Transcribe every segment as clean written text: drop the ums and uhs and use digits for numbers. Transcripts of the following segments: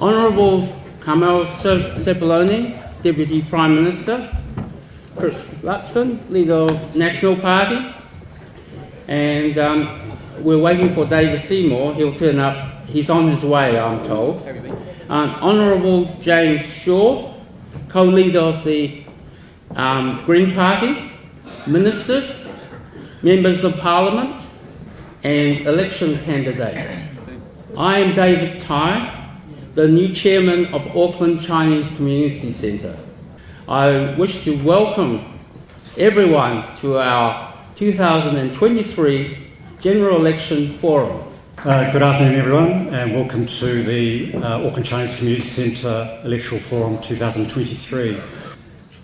Honourable Carmel Sepuloni, Deputy Prime Minister, Chris Luxon, Leader of National Party, and we're waiting for David Seymour. He'll turn up. He's on his way, I'm told. Honourable James Shaw, co-leader of the Green Party, ministers, members of Parliament, and election candidates. I am David Tai, the new chairman of Auckland Chinese Community Centre. I wish to welcome everyone to our 2023 General Election Forum. Good afternoon, everyone, and welcome to the Auckland Chinese Community Centre Electoral Forum 2023.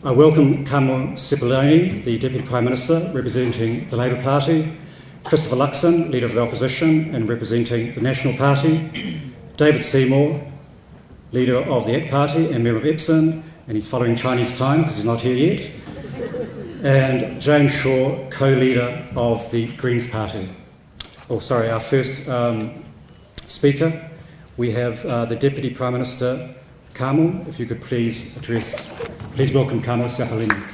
I welcome Carmel Sepuloni, the Deputy Prime Minister representing the Labour Party, Christopher Luxon, Leader of the Opposition and representing the National Party, David Seymour, Leader of the ACT Party and member of Epsom, and he's following Chinese time because he's not here yet, and James Shaw, co-leader of the Greens Party. Our first speaker, we have the Deputy Prime Minister, Carmel. If you could please welcome Carmel Sepuloni.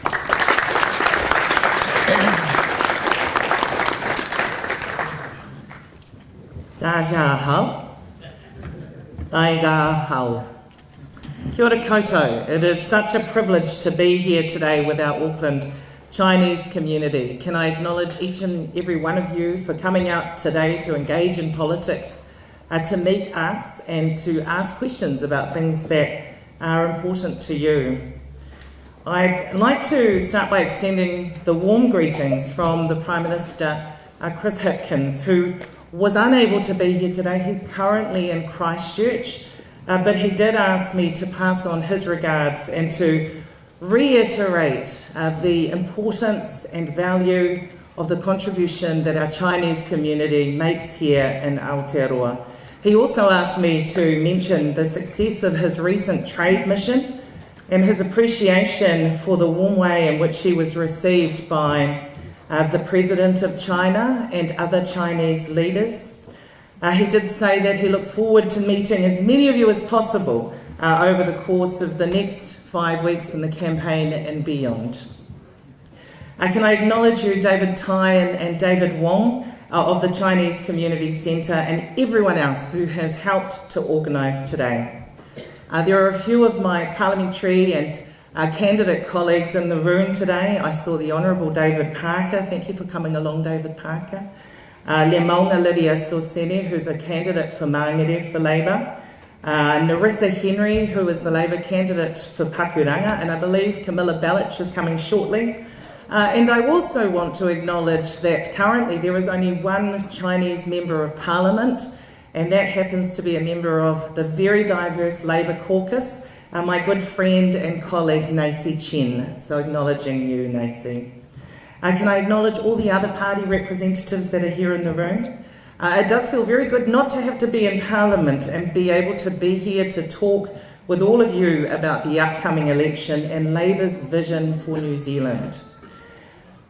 Kia ora koutou. It is such a privilege to be here today with our Auckland Chinese community. Can I acknowledge each and every one of you for coming out today to engage in politics, to meet us and to ask questions about things that are important to you. I'd like to start by extending the warm greetings from the Prime Minister, Chris Hipkins, who was unable to be here today. He's currently in Christchurch, but he did ask me to pass on his regards and to reiterate the importance and value of the contribution that our Chinese community makes here in Aotearoa. He also asked me to mention the success of his recent trade mission and his appreciation for the warm way in which he was received by the President of China and other Chinese leaders. He did say that he looks forward to meeting as many of you as possible over the course of the next 5 weeks in the campaign and beyond. Can I acknowledge you, David Tai and David Wong of the Chinese Community Centre, and everyone else who has helped to organise today. There are a few of my parliamentary and candidate colleagues in the room today. I saw the Honourable David Parker. Thank you for coming along, David Parker. Le Maunga Lydia Sorsene, who's a candidate for Māngere for Labour. Narissa Henry, who is the Labour candidate for Pakuranga, and I believe Camilla Bellich is coming shortly. And I also want to acknowledge that currently there is only one Chinese Member of Parliament, and that happens to be a member of the very diverse Labour caucus, my good friend and colleague Nacy Chen. So acknowledging you, Nacy. Can I acknowledge all the other party representatives that are here in the room? It does feel very good not to have to be in Parliament and be able to be here to talk with all of you about the upcoming election and Labour's vision for New Zealand.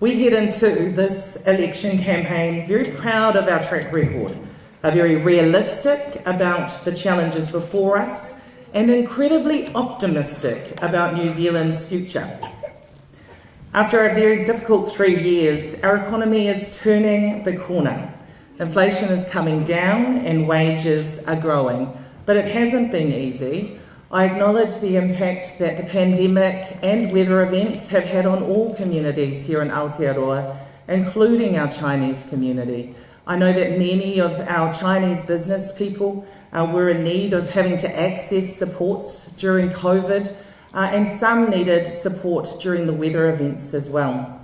We head into this election campaign very proud of our track record, very realistic about the challenges before us, and incredibly optimistic about New Zealand's future. After a very difficult 3 years, our economy is turning the corner. Inflation is coming down and wages are growing, but it hasn't been easy. I acknowledge the impact that the pandemic and weather events have had on all communities here in Aotearoa, including our Chinese community. I know that many of our Chinese business people were in need of having to access supports during COVID, and some needed support during the weather events as well.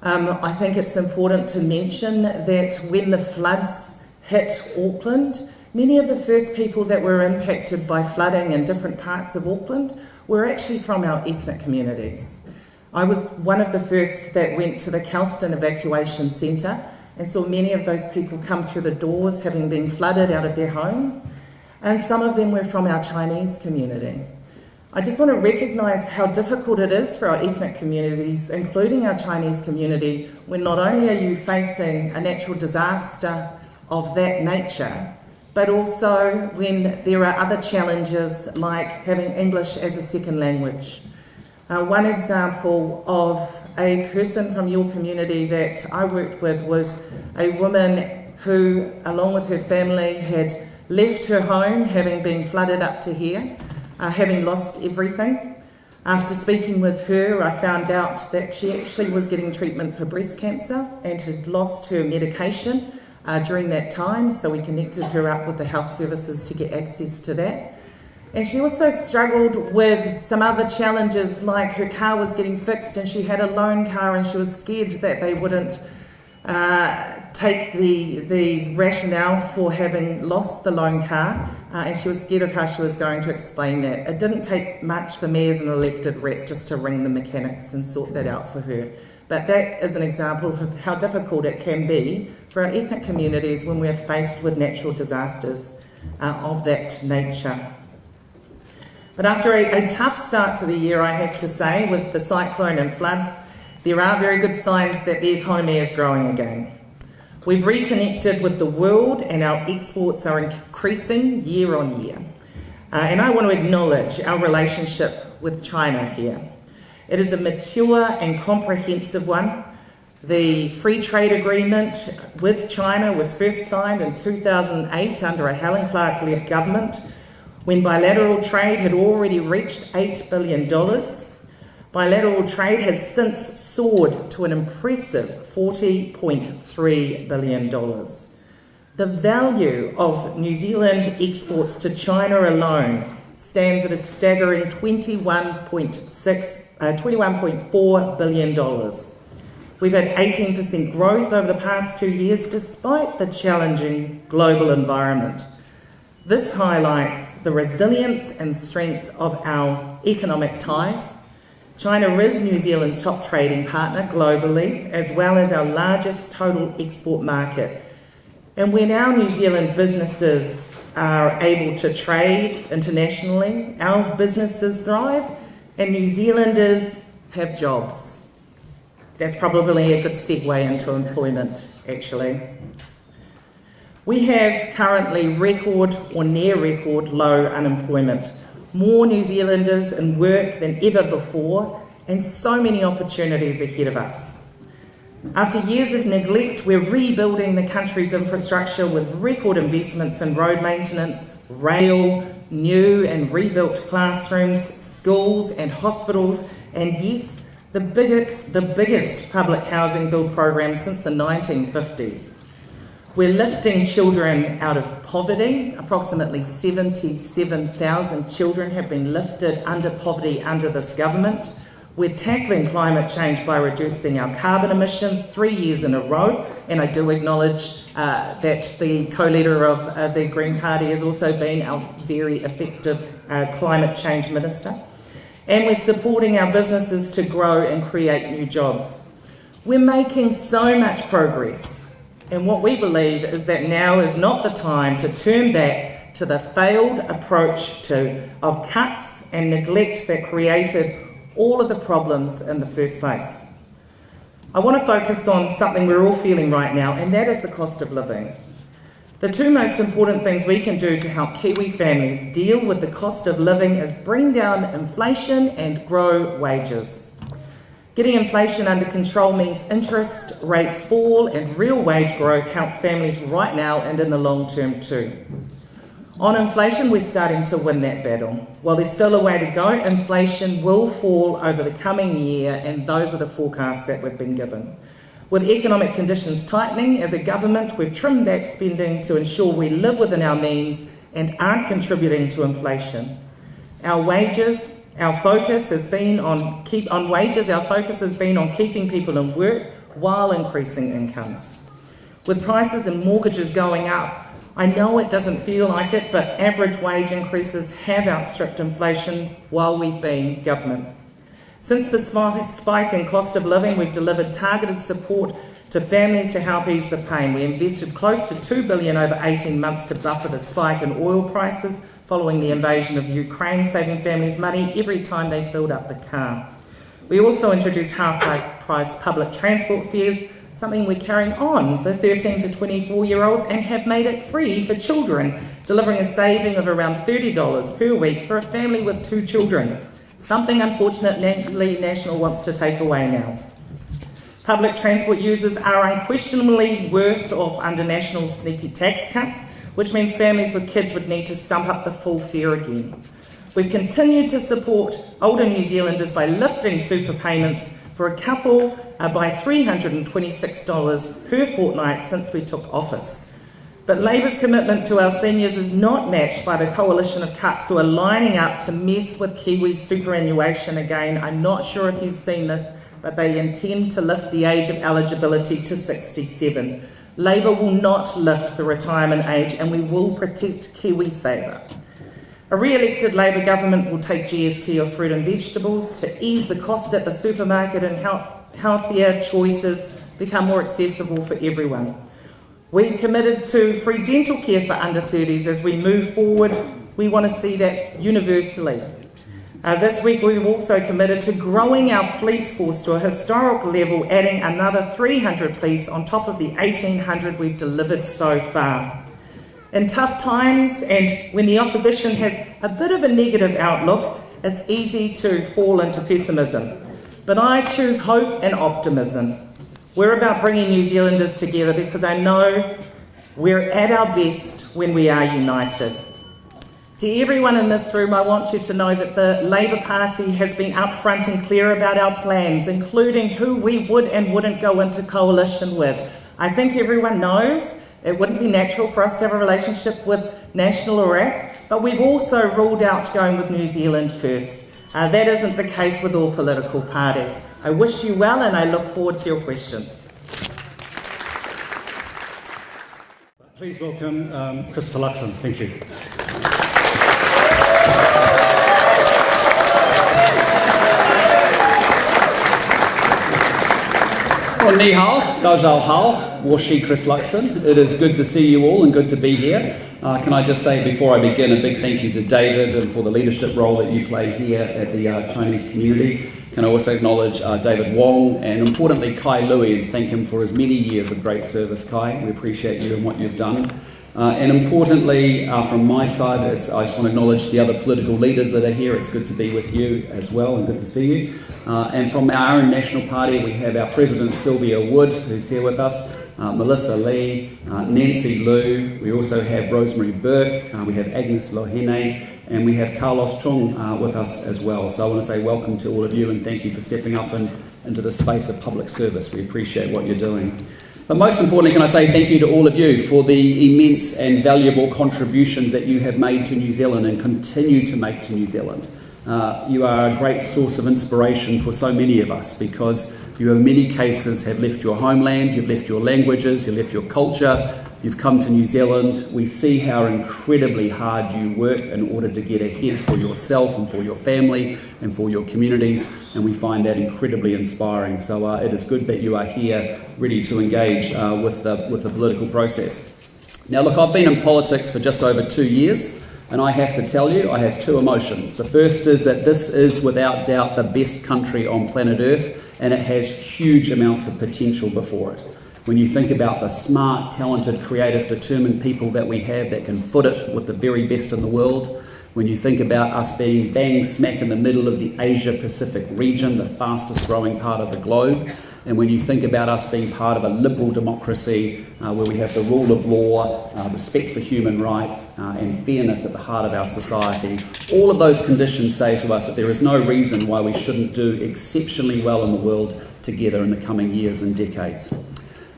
I think it's important to mention that when the floods hit Auckland, many of the first people that were impacted by flooding in different parts of Auckland were actually from our ethnic communities. I was one of the first that went to the Kelston Evacuation Centre and saw many of those people come through the doors having been flooded out of their homes, and some of them were from our Chinese community. I just want to recognise how difficult it is for our ethnic communities, including our Chinese community, when not only are you facing a natural disaster of that nature, but also when there are other challenges like having English as a second language. One example of a person from your community that I worked with was a woman who, along with her family, had left her home, having been flooded up to here, having lost everything. After speaking with her, I found out that she actually was getting treatment for breast cancer and had lost her medication during that time, so we connected her up with the health services to get access to that. And she also struggled with some other challenges, like her car was getting fixed and she had a loan car and she was scared that they wouldn't take the rationale for having lost the loan car, and she was scared of how she was going to explain that. It didn't take much for me as an elected rep just to ring the mechanics and sort that out for her. But that is an example of how difficult it can be for our ethnic communities when we're faced with natural disasters of that nature. But after a tough start to the year, I have to say, with the cyclone and floods, there are very good signs that the economy is growing again. We've reconnected with the world and our exports are increasing year on year. And I want to acknowledge our relationship with China here. It is a mature and comprehensive one. The free trade agreement with China was first signed in 2008 under a Helen Clark-led government, when bilateral trade had already reached $8 billion. Bilateral trade has since soared to an impressive $40.3 billion. The value of New Zealand exports to China alone stands at a staggering $21.4 billion. We've had 18% growth over the past 2 years despite the challenging global environment. This highlights the resilience and strength of our economic ties. China is New Zealand's top trading partner globally, as well as our largest total export market. And when our New Zealand businesses are able to trade internationally, our businesses thrive and New Zealanders have jobs. That's probably a good segue into employment, actually. We have currently record or near record low unemployment, more New Zealanders in work than ever before, and so many opportunities ahead of us. After years of neglect, we're rebuilding the country's infrastructure with record investments in road maintenance, rail, new and rebuilt classrooms, schools and hospitals, and yes, the biggest public housing build program since the 1950s. We're lifting children out of poverty. Approximately 77,000 children have been lifted under poverty under this government. We're tackling climate change by reducing our carbon emissions 3 years in a row, and I do acknowledge that the co-leader of the Green Party has also been our very effective climate change minister. And we're supporting our businesses to grow and create new jobs. We're making so much progress. And what we believe is that now is not the time to turn back to the failed approach of cuts and neglect that created all of the problems in the first place. I want to focus on something we're all feeling right now, and that is the cost of living. The two most important things we can do to help Kiwi families deal with the cost of living is bring down inflation and grow wages. Getting inflation under control means interest rates fall and real wage growth helps families right now and in the long term too. On inflation, we're starting to win that battle. While there's still a way to go, inflation will fall over the coming year, and those are the forecasts that we've been given. With economic conditions tightening, as a government, we've trimmed back spending to ensure we live within our means and aren't contributing to inflation. Our focus has been on keeping people in work while increasing incomes. With prices and mortgages going up, I know it doesn't feel like it, but average wage increases have outstripped inflation while we've been government. Since the spike in cost of living, we've delivered targeted support to families to help ease the pain. We invested close to $2 billion over 18 months to buffer the spike in oil prices following the invasion of Ukraine, saving families money every time they filled up the car. We also introduced half-price public transport fares, something we're carrying on for 13 to 24-year-olds and have made it free for children, delivering a saving of around $30 per week for a family with 2 children, something unfortunately National wants to take away now. Public transport users are unquestionably worse off under National's sneaky tax cuts, which means families with kids would need to stump up the full fare again. We've continued to support older New Zealanders by lifting super payments for a couple by $326 per fortnight since we took office. But Labour's commitment to our seniors is not matched by the coalition of cuts who are lining up to mess with Kiwi superannuation again. I'm not sure if you've seen this, but they intend to lift the age of eligibility to 67. Labour will not lift the retirement age, and we will protect KiwiSaver. A re-elected Labour government will take GST off fruit and vegetables to ease the cost at the supermarket and help healthier choices become more accessible for everyone. We've committed to free dental care for under 30s. As we move forward, we want to see that universally. This week we've also committed to growing our police force to a historic level, adding another 300 police on top of the 1,800 we've delivered so far. In tough times and when the opposition has a bit of a negative outlook, it's easy to fall into pessimism. But I choose hope and optimism. We're about bringing New Zealanders together because I know we're at our best when we are united. To everyone in this room, I want you to know that the Labour Party has been upfront and clear about our plans, including who we would and wouldn't go into coalition with. I think everyone knows it wouldn't be natural for us to have a relationship with National or ACT, but we've also ruled out going with New Zealand First. That isn't the case with all political parties. I wish you well and I look forward to your questions. Please welcome Christopher Luxon. Thank you. Well, ni hao, da zhao hao, washi Chris Luxon. It is good to see you all and good to be here. Can I just say before I begin a big thank you to David and for the leadership role that you play here at the Chinese community. Can I also acknowledge David Wong and importantly Kai Lui and thank him for his many years of great service, Kai. We appreciate you and what you've done. And importantly, from my side, I just want to acknowledge the other political leaders that are here. It's good to be with you as well and good to see you. And from our own National Party, we have our President Sylvia Wood, who's here with us, Melissa Lee, Nancy Liu. We also have Rosemary Burke, we have Agnes Lohene, and we have Carlos Chung with us as well. So I want to say welcome to all of you and thank you for stepping up into the space of public service. We appreciate what you're doing. But most importantly, can I say thank you to all of you for the immense and valuable contributions that you have made to New Zealand and continue to make to New Zealand. You are a great source of inspiration for so many of us because you in many cases have left your homeland, you've left your languages, you've left your culture, you've come to New Zealand. We see how incredibly hard you work in order to get ahead for yourself and for your family and for your communities, and we find that incredibly inspiring. So it is good that you are here ready to engage with the political process. Now look, I've been in politics for just over 2 years, and I have to tell you, I have two emotions. The first is that this is without doubt the best country on planet Earth, and it has huge amounts of potential before it. When you think about the smart, talented, creative, determined people that we have that can foot it with the very best in the world, when you think about us being bang smack in the middle of the Asia-Pacific region, the fastest growing part of the globe, and when you think about us being part of a liberal democracy where we have the rule of law, respect for human rights and fairness at the heart of our society, all of those conditions say to us that there is no reason why we shouldn't do exceptionally well in the world together in the coming years and decades.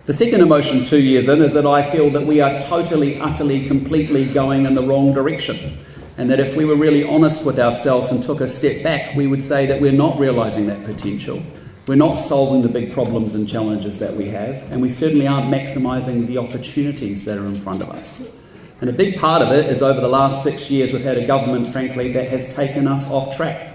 The second emotion 2 years in is that I feel that we are totally, utterly, completely going in the wrong direction. And that if we were really honest with ourselves and took a step back, we would say that we're not realising that potential. We're not solving the big problems and challenges that we have, and we certainly aren't maximising the opportunities that are in front of us. And a big part of it is over the last 6 years we've had a government, frankly, that has taken us off track.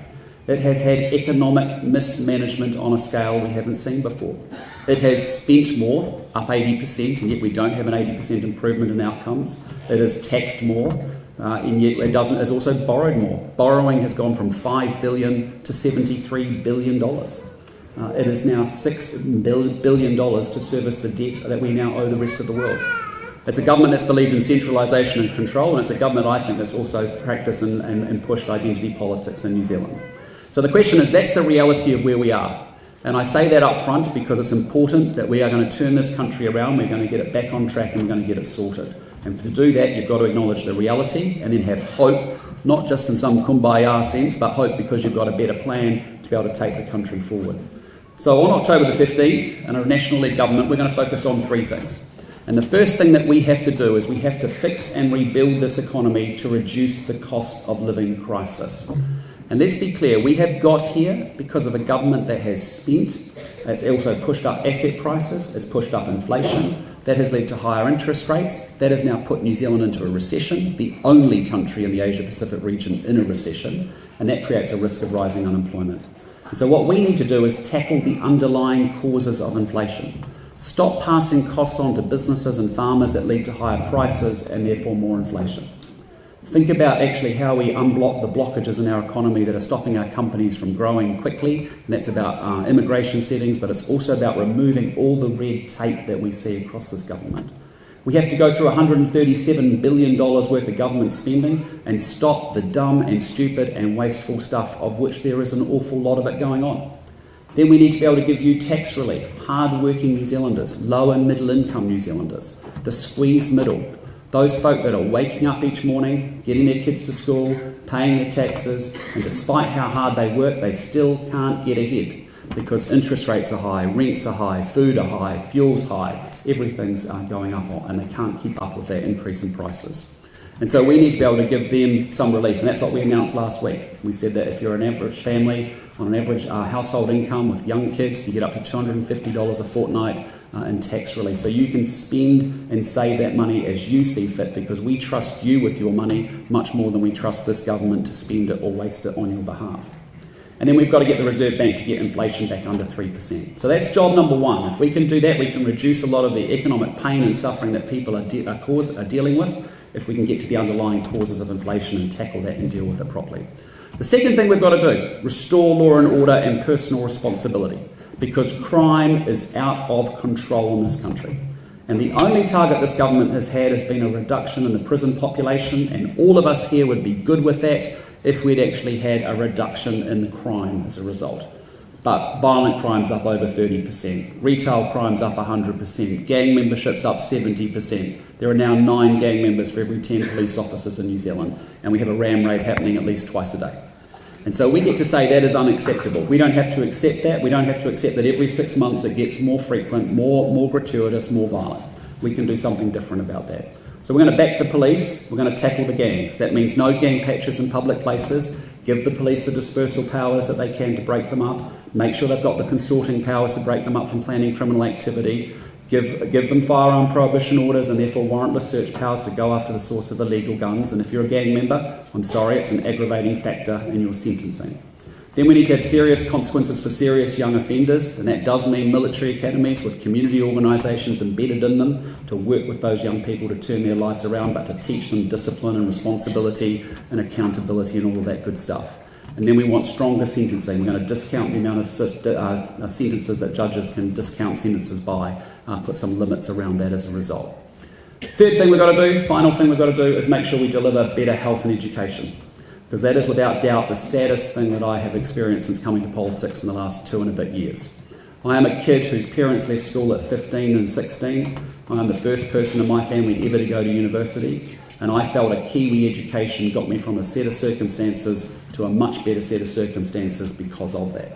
It has had economic mismanagement on a scale we haven't seen before. It has spent more, up 80%, and yet we don't have an 80% improvement in outcomes. It has taxed more, and yet it has also borrowed more. Borrowing has gone from $5 billion to $73 billion. It is now $6 billion to service the debt that we now owe the rest of the world. It's a government that's believed in centralisation and control, and it's a government, I think, that's also practiced and pushed identity politics in New Zealand. So the question is, that's the reality of where we are. And I say that up front because it's important that we are going to turn this country around, we're going to get it back on track, and we're going to get it sorted. And to do that, you've got to acknowledge the reality and then have hope, not just in some kumbaya sense, but hope because you've got a better plan to be able to take the country forward. So on October the 15th, in a national-led government, we're going to focus on three things. And the first thing that we have to do is we have to fix and rebuild this economy to reduce the cost of living crisis. And let's be clear, we have got here because of a government that has spent, it's also pushed up asset prices, it's pushed up inflation, that has led to higher interest rates, that has now put New Zealand into a recession, the only country in the Asia-Pacific region in a recession, and that creates a risk of rising unemployment. And so what we need to do is tackle the underlying causes of inflation. Stop passing costs on to businesses and farmers that lead to higher prices and therefore more inflation. Think about actually how we unblock the blockages in our economy that are stopping our companies from growing quickly, and that's about immigration settings, but it's also about removing all the red tape that we see across this government. We have to go through $137 billion worth of government spending and stop the dumb and stupid and wasteful stuff, of which there is an awful lot of it going on. Then we need to be able to give you tax relief, hard-working New Zealanders, low and middle income New Zealanders, the squeezed middle, those folk that are waking up each morning, getting their kids to school, paying their taxes, and despite how hard they work, they still can't get ahead because interest rates are high, rents are high, food are high, fuel's high, everything's going up and they can't keep up with that increase in prices. And so we need to be able to give them some relief, and that's what we announced last week. We said that if you're an average family on an average household income with young kids, you get up to $250 a fortnight in tax relief. So you can spend and save that money as you see fit, because we trust you with your money much more than we trust this government to spend it or waste it on your behalf. And then we've got to get the Reserve Bank to get inflation back under 3%. So that's job number one. If we can do that, we can reduce a lot of the economic pain and suffering that people are dealing with, if we can get to the underlying causes of inflation and tackle that and deal with it properly. The second thing we've got to do, restore law and order and personal responsibility, because crime is out of control in this country. And the only target this government has had has been a reduction in the prison population, and all of us here would be good with that if we'd actually had a reduction in the crime as a result. But violent crime's up over 30%, retail crime's up 100%, gang membership's up 70%. There are now 9 gang members for every 10 police officers in New Zealand, and we have a ram raid happening at least twice a day. And so we get to say that is unacceptable. We don't have to accept that. We don't have to accept that every 6 months it gets more frequent, more gratuitous, more violent. We can do something different about that. So we're going to back the police, we're going to tackle the gangs. That means no gang patches in public places, give the police the dispersal powers that they can to break them up, make sure they've got the consorting powers to break them up from planning criminal activity, give them firearm prohibition orders and therefore warrantless search powers to go after the source of illegal guns. And if you're a gang member, I'm sorry, it's an aggravating factor in your sentencing. Then we need to have serious consequences for serious young offenders, and that does mean military academies with community organisations embedded in them to work with those young people to turn their lives around, but to teach them discipline and responsibility and accountability and all of that good stuff. And then we want stronger sentencing. We're going to discount the amount of sentences that judges can discount sentences by, put some limits around that as a result. Third thing we've got to do, final thing we've got to do, is make sure we deliver better health and education. Because that is without doubt the saddest thing that I have experienced since coming to politics in the last 2 and a bit years. I am a kid whose parents left school at 15 and 16. I am the first person in my family ever to go to university, and I felt a Kiwi education got me from a set of circumstances to a much better set of circumstances because of that.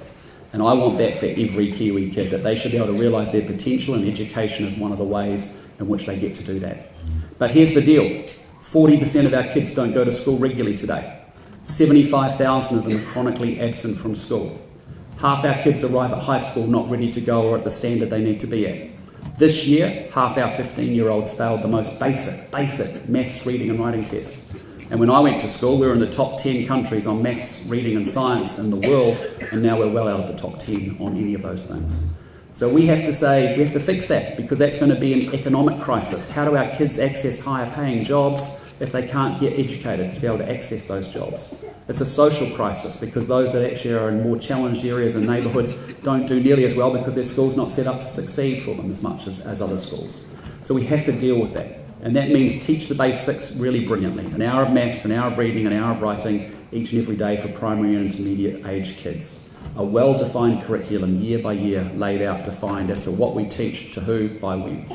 And I want that for every Kiwi kid, that they should be able to realise their potential, and education is one of the ways in which they get to do that. But here's the deal. 40% of our kids don't go to school regularly today. 75,000 of them are chronically absent from school. Half our kids arrive at high school not ready to go or at the standard they need to be at. This year, half our 15-year-olds failed the most basic maths, reading and writing test. And when I went to school, we were in the top 10 countries on maths, reading and science in the world, and now we're well out of the top 10 on any of those things. So we have to fix that, because that's going to be an economic crisis. How do our kids access higher paying jobs if they can't get educated to be able to access those jobs. It's a social crisis because those that actually are in more challenged areas and neighbourhoods don't do nearly as well because their school's not set up to succeed for them as much as other schools. So we have to deal with that. And that means teach the basics really brilliantly. An hour of maths, an hour of reading, an hour of writing each and every day for primary and intermediate age kids. A well-defined curriculum year by year laid out, defined as to what we teach, to who, by when.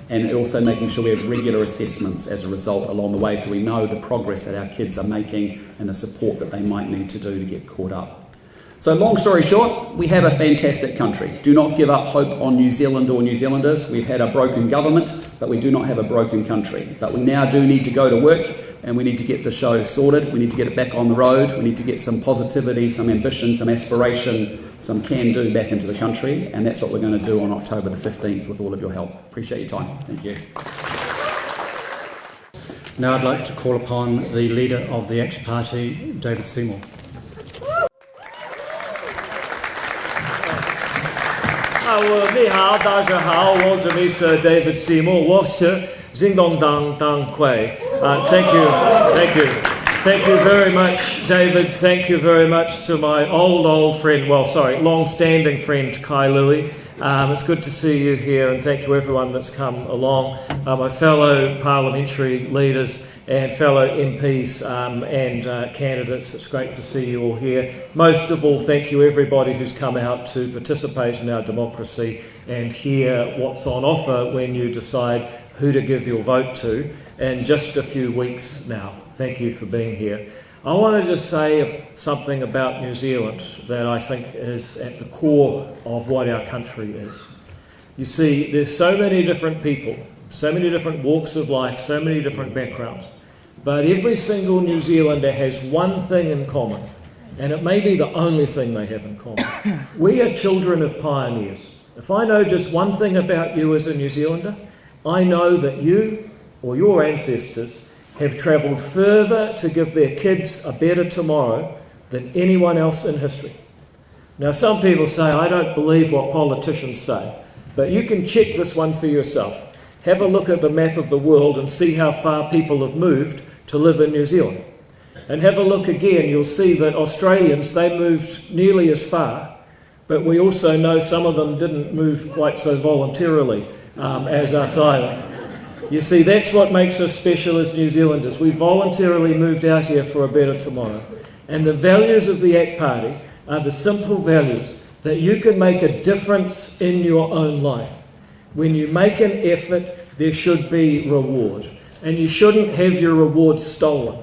And also making sure we have regular assessments as a result along the way so we know the progress that our kids are making and the support that they might need to do to get caught up. So long story short, we have a fantastic country. Do not give up hope on New Zealand or New Zealanders. We've had a broken government, but we do not have a broken country. But we now do need to go to work and we need to get the show sorted. We need to get it back on the road. We need to get some positivity, some ambition, some aspiration, some can-do back into the country. And that's what we're going to do on October the 15th with all of your help. Appreciate your time. Thank you. Now I'd like to call upon the leader of the ACT Party, David Seymour. 你好，大家好，我这里是 David Seymour， 我是行动党党魁。Thank you very much, David. Thank you very much to my old friend, long-standing friend Kai Louis. It's good to see you here, and thank you everyone that's come along, my fellow parliamentary leaders and fellow MPs and candidates. It's great to see you all here. Most of all, thank you everybody who's come out to participate in our democracy and hear what's on offer when you decide who to give your vote to in just a few weeks now. Thank you for being here. I want to just say something about New Zealand that I think is at the core of what our country is. You see, there's so many different people, so many different walks of life, so many different backgrounds, but every single New Zealander has one thing in common, and it may be the only thing they have in common. We are children of pioneers. If I know just one thing about you as a New Zealander, I know that you or your ancestors have travelled further to give their kids a better tomorrow than anyone else in history. Now, some people say, I don't believe what politicians say, but you can check this one for yourself. Have a look at the map of the world and see how far people have moved to live in New Zealand. And have a look again, you'll see that Australians, they moved nearly as far, but we also know some of them didn't move quite so voluntarily as us either. You see, that's what makes us special as New Zealanders. We voluntarily moved out here for a better tomorrow. And the values of the ACT Party are the simple values that you can make a difference in your own life. When you make an effort, there should be reward. And you shouldn't have your reward stolen.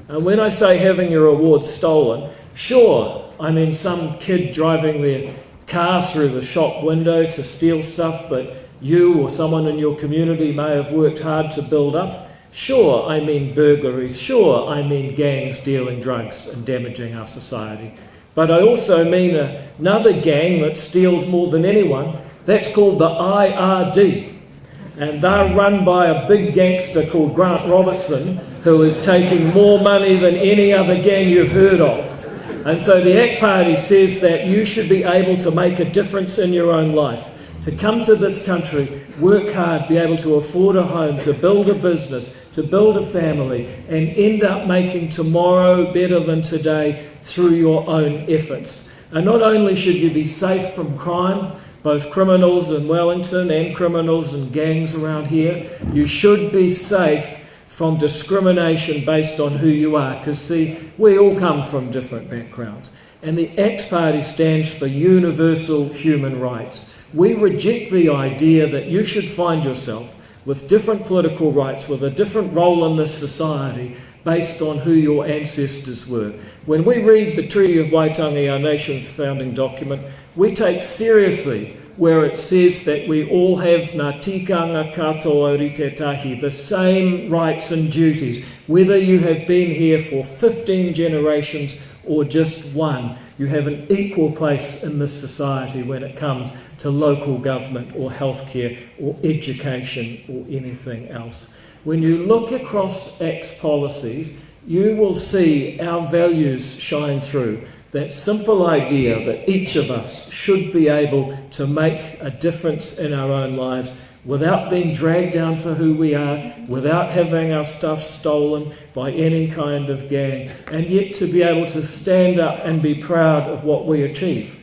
And when I say having your reward stolen, sure, I mean some kid driving their car through the shop window to steal stuff that you or someone in your community may have worked hard to build up. Sure, I mean burglaries. Sure, I mean gangs dealing drugs and damaging our society. But I also mean another gang that steals more than anyone. That's called the IRD. And they're run by a big gangster called Grant Robertson, who is taking more money than any other gang you've heard of. And so the ACT Party says that you should be able to make a difference in your own life. To come to this country, work hard, be able to afford a home, to build a business, to build a family, and end up making tomorrow better than today through your own efforts. And not only should you be safe from crime, both criminals in Wellington and criminals and gangs around here, you should be safe from discrimination based on who you are. Because see, we all come from different backgrounds. And the ACT Party stands for universal human rights. We reject the idea that you should find yourself with different political rights, with a different role in this society based on who your ancestors were. When we read the Treaty of Waitangi, our nation's founding document, we take seriously where it says that we all have ngā tikanga katoa ori te tahi, the same rights and duties, whether you have been here for 15 generations or just one. You have an equal place in this society when it comes to local government or healthcare or education or anything else. When you look across ACT's policies, you will see our values shine through. That simple idea that each of us should be able to make a difference in our own lives without being dragged down for who we are, without having our stuff stolen by any kind of gang, and yet to be able to stand up and be proud of what we achieve.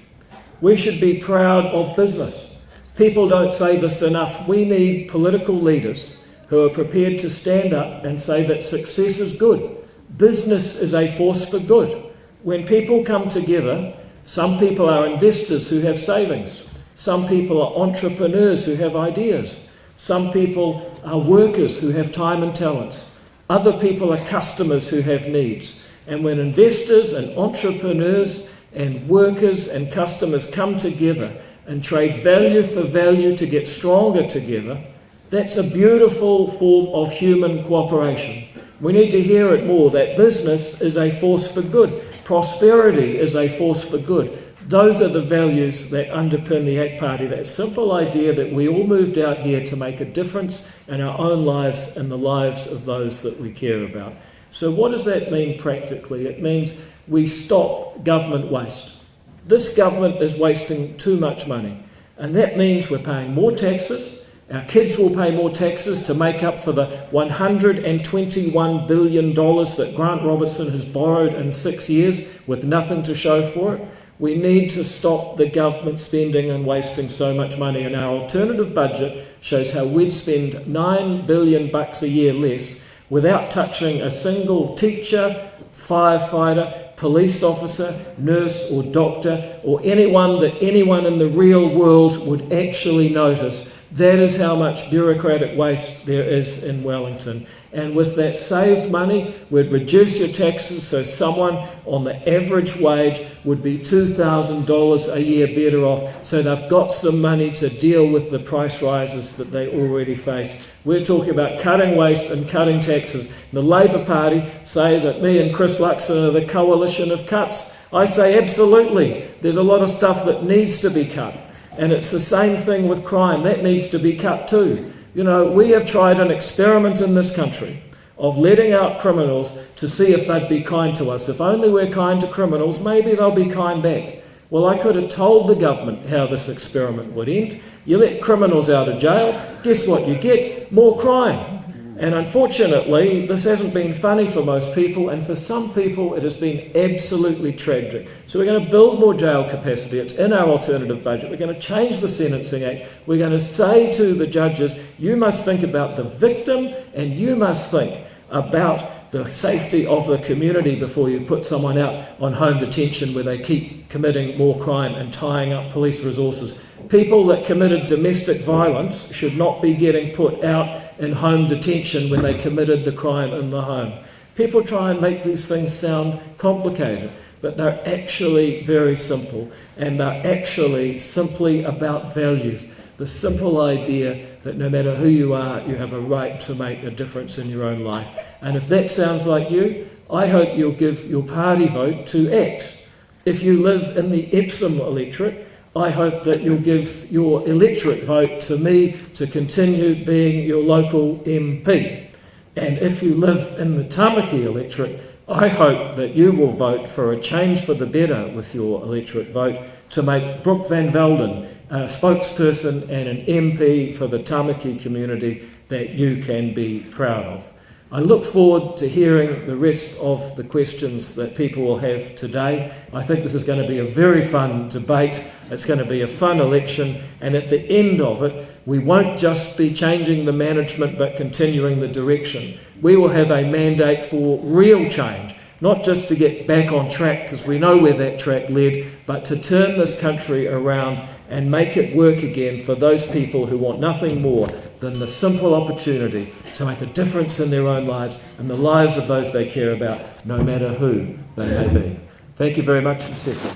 We should be proud of business. People don't say this enough. We need political leaders who are prepared to stand up and say that success is good. Business is a force for good. When people come together, some people are investors who have savings. Some people are entrepreneurs who have ideas. Some people are workers who have time and talents. Other people are customers who have needs. And when investors and entrepreneurs and workers and customers come together and trade value for value to get stronger together, that's a beautiful form of human cooperation. We need to hear it more, that business is a force for good. Prosperity is a force for good. Those are the values that underpin the ACT Party, that simple idea that we all moved out here to make a difference in our own lives and the lives of those that we care about. So what does that mean practically? It means we stop government waste. This government is wasting too much money, and that means we're paying more taxes. Our kids will pay more taxes to make up for the $121 billion that Grant Robertson has borrowed in 6 years with nothing to show for it. We need to stop the government spending and wasting so much money, and our alternative budget shows how we'd spend $9 billion a year less without touching a single teacher, firefighter, police officer, nurse or doctor, or anyone that anyone in the real world would actually notice. That is how much bureaucratic waste there is in Wellington. And with that saved money, we'd reduce your taxes so someone on the average wage would be $2,000 a year better off, so they've got some money to deal with the price rises that they already face. We're talking about cutting waste and cutting taxes. The Labour Party say that me and Chris Luxon are the coalition of cuts. I say absolutely. There's a lot of stuff that needs to be cut. And it's the same thing with crime. That needs to be cut too. You know, we have tried an experiment in this country of letting out criminals to see if they'd be kind to us. If only we're kind to criminals, maybe they'll be kind back. Well, I could have told the government how this experiment would end. You let criminals out of jail, guess what you get? More crime. And unfortunately, this hasn't been funny for most people, and for some people it has been absolutely tragic. So we're going to build more jail capacity. It's in our alternative budget. We're going to change the Sentencing Act. We're going to say to the judges, you must think about the victim and you must think about the safety of the community before you put someone out on home detention where they keep committing more crime and tying up police resources. People that committed domestic violence should not be getting put out in home detention when they committed the crime in the home. People try and make these things sound complicated, but they're actually very simple, and they're actually simply about values. The simple idea that no matter who you are, you have a right to make a difference in your own life. And if that sounds like you, I hope you'll give your party vote to ACT. If you live in the Epsom electorate, I hope that you'll give your electorate vote to me to continue being your local MP. And if you live in the Tamaki electorate, I hope that you will vote for a change for the better with your electorate vote to make Brooke Van Velden a spokesperson and an MP for the Tamaki community that you can be proud of. I look forward to hearing the rest of the questions that people will have today. I think this is going to be a very fun debate. It's going to be a fun election, and at the end of it, we won't just be changing the management but continuing the direction. We will have a mandate for real change, not just to get back on track, because we know where that track led, but to turn this country around and make it work again for those people who want nothing more than the simple opportunity to make a difference in their own lives and the lives of those they care about, no matter who they may be. Thank you very much, Cecil.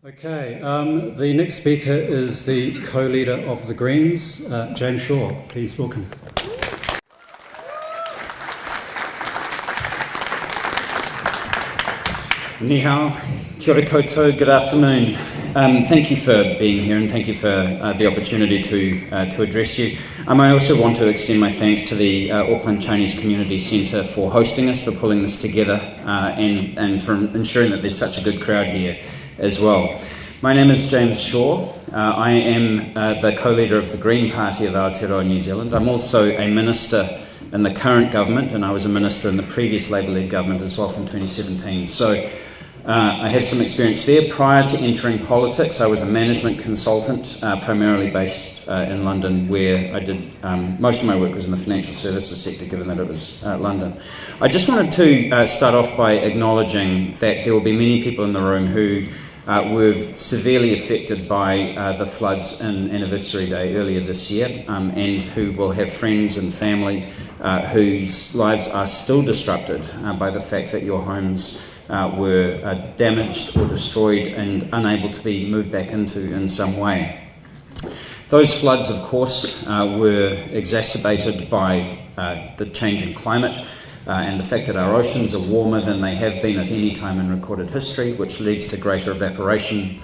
Okay, the next speaker is the co-leader of the Greens, James Shaw. Please welcome. Ni hao, kia ora koutou, good afternoon. Thank you for being here, and thank you for the opportunity to address you. I also want to extend my thanks to the Auckland Chinese Community Centre for hosting us, for pulling this together, and for ensuring that there's such a good crowd here as well. My name is James Shaw. I am the co-leader of the Green Party of Aotearoa New Zealand. I'm also a minister in the current government, and I was a minister in the previous Labour-led government as well from 2017. So I have some experience there. Prior to entering politics, I was a management consultant, primarily based in London, where I did most of my work was in the financial services sector, given that it was London. I just wanted to start off by acknowledging that there will be many people in the room who were severely affected by the floods in Anniversary Day earlier this year, and who will have friends and family whose lives are still disrupted by the fact that your homes were damaged or destroyed and unable to be moved back into in some way. Those floods, of course, were exacerbated by the change in climate and the fact that our oceans are warmer than they have been at any time in recorded history, which leads to greater evaporation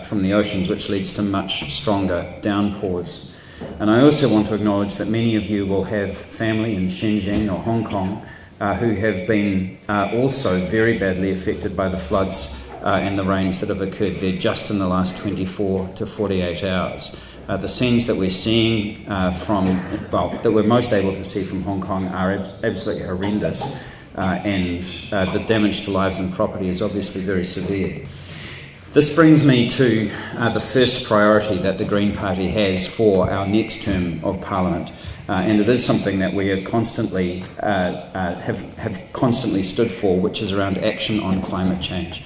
from the oceans, which leads to much stronger downpours. And I also want to acknowledge that many of you will have family in Shenzhen or Hong Kong who have been also very badly affected by the floods and the rains that have occurred there just in the last 24 to 48 hours. The scenes that we're seeing that we're most able to see from Hong Kong are absolutely horrendous, and the damage to lives and property is obviously very severe. This brings me to the first priority that the Green Party has for our next term of Parliament, and it is something that we are constantly have constantly stood for, which is around action on climate change.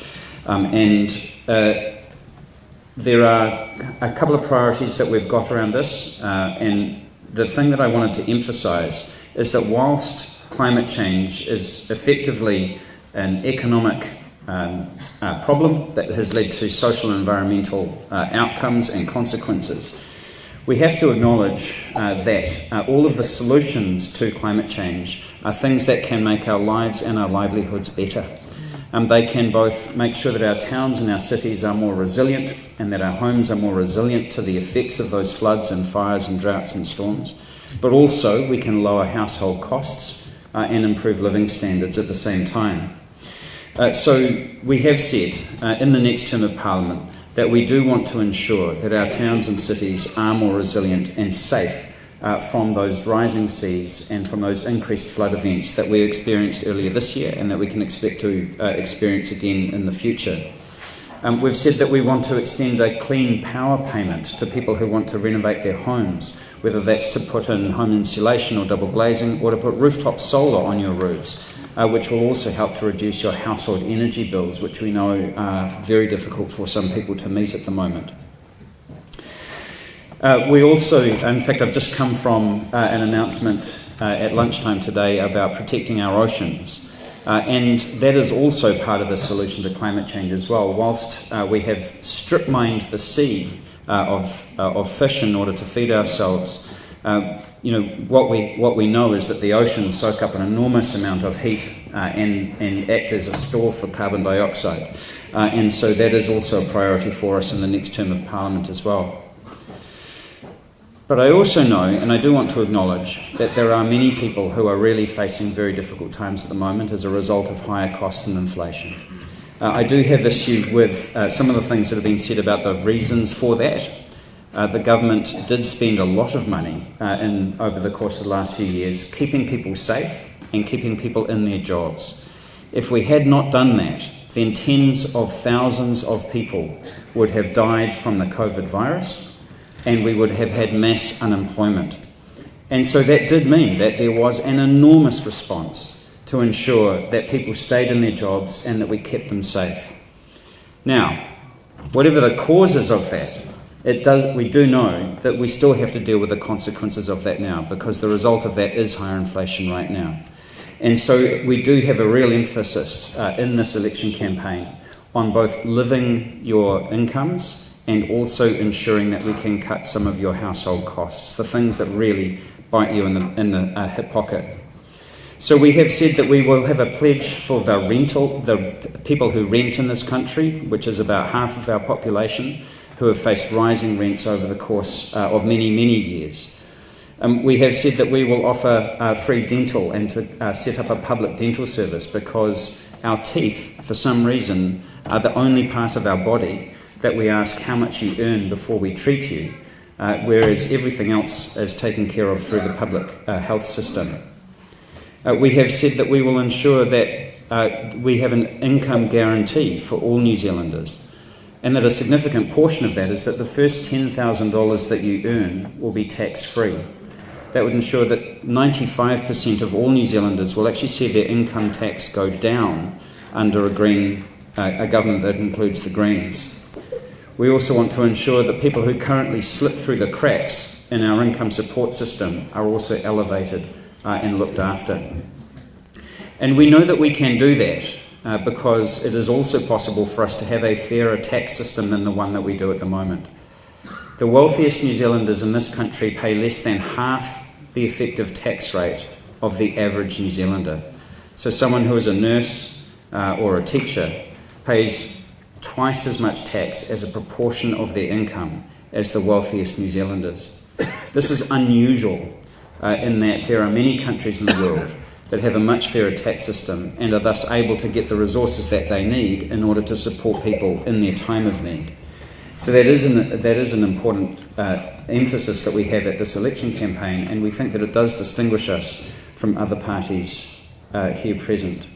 There are a couple of priorities that we've got around this, and the thing that I wanted to emphasise is that whilst climate change is effectively an economic problem that has led to social and environmental outcomes and consequences, we have to acknowledge that all of the solutions to climate change are things that can make our lives and our livelihoods better. They can both make sure that our towns and our cities are more resilient and that our homes are more resilient to the effects of those floods and fires and droughts and storms, but also we can lower household costs and improve living standards at the same time. So we have said in the next term of Parliament that we do want to ensure that our towns and cities are more resilient and safe from those rising seas and from those increased flood events that we experienced earlier this year and that we can expect to experience again in the future. We've said that we want to extend a clean power payment to people who want to renovate their homes, whether that's to put in home insulation or double glazing or to put rooftop solar on your roofs, which will also help to reduce your household energy bills, which we know are very difficult for some people to meet at the moment. We also, in fact, I've just come from an announcement at lunchtime today about protecting our oceans. And that is also part of the solution to climate change as well. Whilst we have strip mined the sea of fish in order to feed ourselves, what we know is that the oceans soak up an enormous amount of heat and act as a store for carbon dioxide. And so that is also a priority for us in the next term of Parliament as well. But I also know, and I do want to acknowledge, that there are many people who are really facing very difficult times at the moment as a result of higher costs and inflation. I do have issue with some of the things that have been said about the reasons for that. The government did spend a lot of money over the course of the last few years keeping people safe and keeping people in their jobs. If we had not done that, then tens of thousands of people would have died from the COVID virus, and we would have had mass unemployment. And so that did mean that there was an enormous response to ensure that people stayed in their jobs and that we kept them safe. Now, whatever the causes of that, we do know that we still have to deal with the consequences of that now, because the result of that is higher inflation right now. And so we do have a real emphasis in this election campaign on both living your incomes and also ensuring that we can cut some of your household costs, the things that really bite you in the hip pocket. So we have said that we will have a pledge for the people who rent in this country, which is about half of our population, who have faced rising rents over the course of many, many years. We have said that we will offer free dental and to set up a public dental service, because our teeth, for some reason, are the only part of our body that we ask how much you earn before we treat you, whereas everything else is taken care of through the public health system. We have said that we will ensure that we have an income guarantee for all New Zealanders, and that a significant portion of that is that the first $10,000 that you earn will be tax-free. That would ensure that 95% of all New Zealanders will actually see their income tax go down under a government that includes the Greens. We also want to ensure that people who currently slip through the cracks in our income support system are also elevated and looked after. And we know that we can do that because it is also possible for us to have a fairer tax system than the one that we do at the moment. The wealthiest New Zealanders in this country pay less than half the effective tax rate of the average New Zealander. So someone who is a nurse or a teacher pays twice as much tax as a proportion of their income as the wealthiest New Zealanders. This is unusual in that there are many countries in the world that have a much fairer tax system and are thus able to get the resources that they need in order to support people in their time of need. So that is an important emphasis that we have at this election campaign, and we think that it does distinguish us from other parties here present.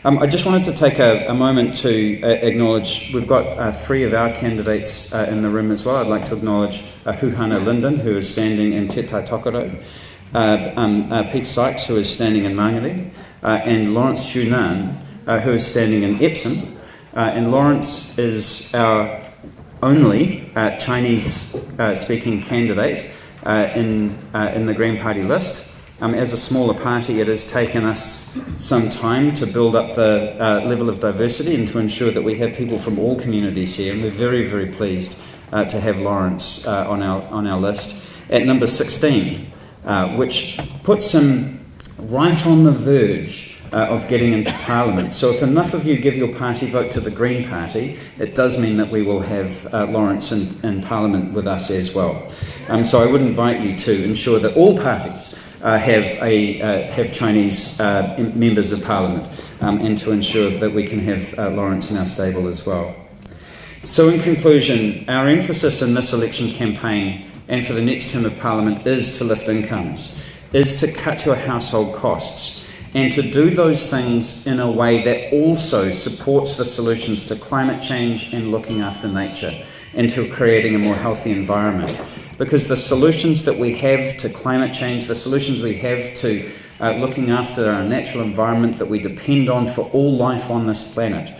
I just wanted to take a moment to acknowledge, we've got three of our candidates in the room as well. I'd like to acknowledge Huhana Linden, who is standing in Te Tai Tokoro, Pete Sykes, who is standing in Mangere, and Lawrence Shunan, who is standing in Epsom. And Lawrence is our only Chinese-speaking candidate in the Green Party list. As a smaller party, it has taken us some time to build up the level of diversity and to ensure that we have people from all communities here, and we're very, very pleased to have Lawrence on our list at number 16, which puts him right on the verge of getting into Parliament. So if enough of you give your party vote to the Green Party, it does mean that we will have Lawrence in Parliament with us as well. So I would invite you to ensure that all parties have Chinese members of Parliament, and to ensure that we can have Lawrence in our stable as well. So in conclusion, our emphasis in this election campaign and for the next term of Parliament is to lift incomes, is to cut your household costs, and to do those things in a way that also supports the solutions to climate change and looking after nature, and to creating a more healthy environment. Because the solutions that we have to climate change, the solutions we have to looking after our natural environment that we depend on for all life on this planet,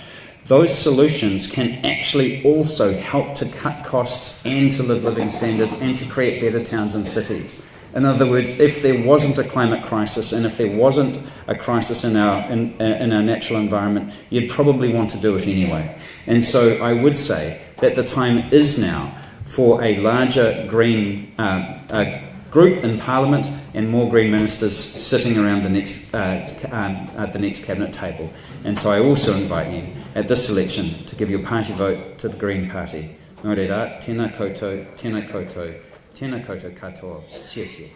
those solutions can actually also help to cut costs and to lift living standards and to create better towns and cities. In other words, if there wasn't a climate crisis and if there wasn't a crisis in our natural environment, you'd probably want to do it anyway. And so I would say that the time is now for a larger Green group in Parliament and more Green ministers sitting around the next Cabinet table. And so I also invite you at this election to give your party vote to the Green Party. Nō reira, tēnā koutou, tēnā koutou, tēnā koutou katoa. Sia sia.